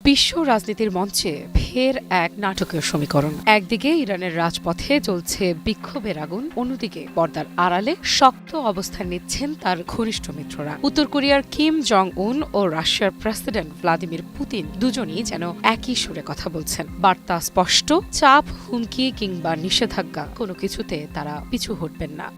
বিশ্ব রাজনীতির মঞ্চে ফের এক নাটকীয় সমীকরণ। একদিকে ইরানের রাজপথে চলছে বিক্ষোভের আগুন, অন্যদিকে পর্দার আড়ালে শক্ত অবস্থান নিচ্ছেন তার ঘনিষ্ঠ মিত্ররা। উত্তর কোরিয়ার কিম জং উন ও রাশিয়ার প্রেসিডেন্ট ভ্লাদিমির পুতিন দুজনই যেন একই সুরে কথা বলছেন। বার্তা স্পষ্ট, চাপ, হুমকি কিংবা নিষেধাজ্ঞা কোনো কিছুতে তারা পিছু হটবেন না।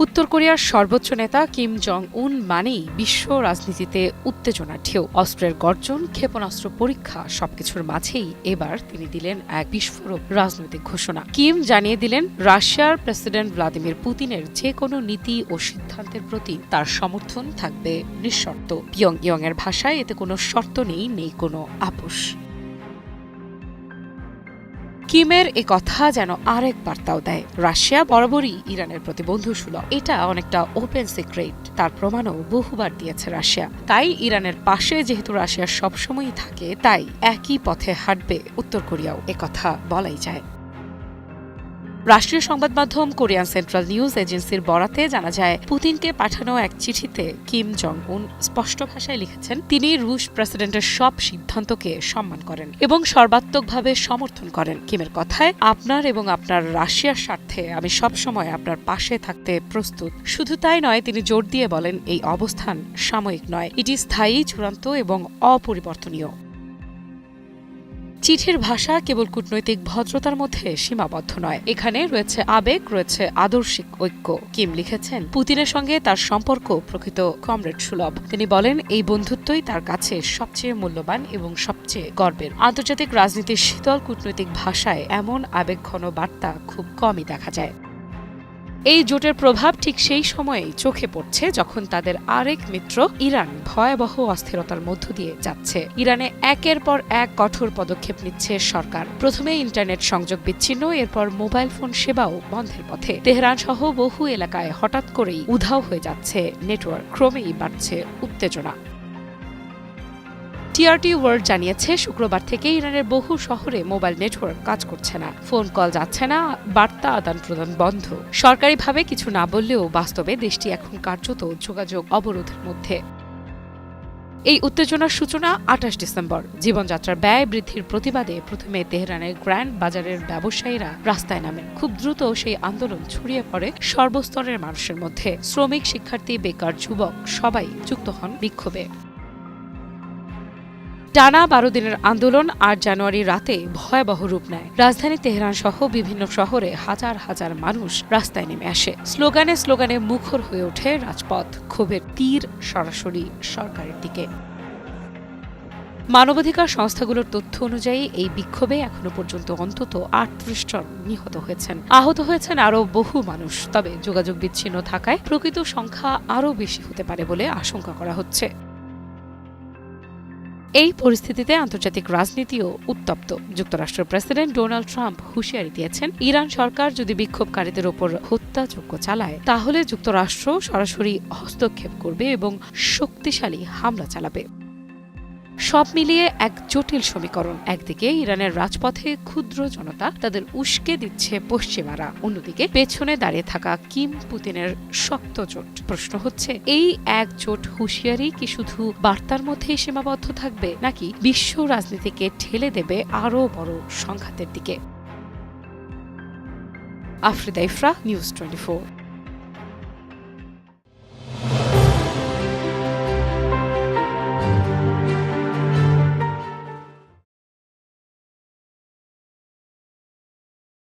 উত্তর কোরিয়ার সর্বোচ্চ নেতা কিম জং উন মানেই বিশ্ব রাজনীতিতে উত্তেজনার ঢেউ। অস্ত্রের গর্জন, ক্ষেপণাস্ত্র পরীক্ষা সবকিছুর মাঝেই এবার তিনি দিলেন এক বিস্ফোরক রাজনৈতিক ঘোষণা। কিম জানিয়ে দিলেন রাশিয়ার প্রেসিডেন্ট ভ্লাদিমির পুতিনের যে কোনো নীতি ও সিদ্ধান্তের প্রতি তার সমর্থন থাকবে নিঃশর্ত। পিয়ংইয়ং এর ভাষায় এতে কোনো শর্ত নেই কোনো আপোষ। কিমের এ কথা যেন আরেক বার্তাও দেয়, রাশিয়া বরাবরই ইরানের প্রতি বন্ধুসুলভ। এটা অনেকটা ওপেন সিক্রেট, তার প্রমাণও বহুবার দিয়েছে রাশিয়া। তাই ইরানের পাশে যেহেতু রাশিয়া সবসময়ই থাকে, তাই একই পথে হাঁটবে উত্তর কোরিয়াও, একথা বলাই যায়। রাষ্ট্রীয় সংবাদ মাধ্যম কোরিয়ান সেন্ট্রাল নিউজ এজেন্সির বরাতে জানা যায়, পুতিনকে পাঠানো এক চিঠিতে কিম জং উন স্পষ্ট ভাষায় লিখেছেন তিনি রুশ প্রেসিডেন্টের সব সিদ্ধান্তকে সম্মান করেন এবং সর্বাত্মকভাবে সমর্থন করেন। কিমের কথায়, আপনার এবং আপনার রাশিয়ার স্বার্থে আমি সবসময় আপনার পাশে থাকতে প্রস্তুত। শুধু তাই নয়, তিনি জোর দিয়ে বলেন এই অবস্থান সাময়িক নয়, এটি স্থায়ী, চূড়ান্ত এবং অপরিবর্তনীয়। চিঠির ভাষা কেবল কূটনৈতিক ভদ্রতার মধ্যে সীমাবদ্ধ নয়, এখানে রয়েছে আবেগ, রয়েছে আদর্শিক ঐক্য। কিম লিখেছেন পুতিনের সঙ্গে তার সম্পর্ক প্রকৃত কমরেড সুলভ। তিনি বলেন এই বন্ধুত্বই তার কাছে সবচেয়ে মূল্যবান এবং সবচেয়ে গর্বের। আন্তর্জাতিক রাজনীতির শীতল কূটনৈতিক ভাষায় এমন আবেগঘন বার্তা খুব কমই দেখা যায়। এই জোটের প্রভাব ঠিক সেই সময়েই চোখে পড়ছে যখন তাদের আরেক মিত্র ইরান ভয়াবহ অস্থিরতার মধ্য দিয়ে যাচ্ছে। ইরানে একের পর এক কঠোর পদক্ষেপ নিচ্ছে সরকার। প্রথমে ইন্টারনেট সংযোগ বিচ্ছিন্ন, এরপর মোবাইল ফোন সেবাও বন্ধের পথে। তেহরান সহ বহু এলাকায় হঠাৎ করেই উধাও হয়ে যাচ্ছে নেটওয়ার্ক, ক্রমেই বাড়ছে উত্তেজনা। টিআরটি ওয়ার্ল্ড জানিয়েছে শুক্রবার থেকে ইরানের বহু শহরে মোবাইল নেটওয়ার্ক কাজ করছে না, ফোন কল যাচ্ছে না, বার্তা আদান প্রদান বন্ধ। সরকারিভাবে কিছু না বললেও বাস্তবে দেশটি এখন কার্যত যোগাযোগ অবরোধের মধ্যে। এই উত্তেজনার সূচনা ২৮ ডিসেম্বর। জীবনযাত্রার ব্যয় বৃদ্ধির প্রতিবাদে প্রথমে তেহরানের গ্র্যান্ড বাজারের ব্যবসায়ীরা রাস্তায় নামেন। খুব দ্রুত সেই আন্দোলন ছড়িয়ে পড়ে সর্বস্তরের মানুষের মধ্যে। শ্রমিক, শিক্ষার্থী, বেকার, যুবক সবাই যুক্ত হন বিক্ষোভে। টানা ১২ দিনের আন্দোলন ৮ জানুয়ারি রাতে ভয়াবহ রূপ নেয়। রাজধানী তেহরান সহ বিভিন্ন শহরে হাজার হাজার মানুষ রাস্তায় নেমে আসে। স্লোগানে স্লোগানে মুখর হয়ে ওঠে রাজপথ, ক্ষোভের তীর সরাসরি সরকারের দিকে। মানবাধিকার সংস্থাগুলোর তথ্য অনুযায়ী এই বিক্ষোভে এখনো পর্যন্ত অন্তত ৩৮ জন নিহত হয়েছেন, আহত হয়েছেন আরও বহু মানুষ। তবে যোগাযোগ বিচ্ছিন্ন থাকায় প্রকৃত সংখ্যা আরও বেশি হতে পারে বলে আশঙ্কা করা হচ্ছে। এই পরিস্থিতিতে আন্তর্জাতিক রাজনীতিও উত্তপ্ত। যুক্তরাষ্ট্রের প্রেসিডেন্ট ডোনাল্ড ট্রাম্প হুঁশিয়ারি দিয়েছেন, ইরান সরকার যদি বিক্ষোভকারীদের ওপর হত্যাযজ্ঞ চালায় তাহলে যুক্তরাষ্ট্র সরাসরি হস্তক্ষেপ করবে এবং শক্তিশালী হামলা চালাবে। সব মিলিয়ে এক জটিল সমীকরণ। একদিকে ইরানের রাজপথে ক্ষুদ্র জনতা, তাদের উস্কে দিচ্ছে পশ্চিমারা, অন্যদিকে পেছনে দাঁড়িয়ে থাকা কিম পুতিনের শক্ত জোট। প্রশ্ন হচ্ছে, এই এক জোট হুঁশিয়ারি কি শুধু বার্তার মধ্যেই সীমাবদ্ধ থাকবে, নাকি বিশ্ব রাজনীতিকে ঠেলে দেবে আরও বড় সংঘাতের দিকে? আফরিদা ইফরা, নিউজ 24।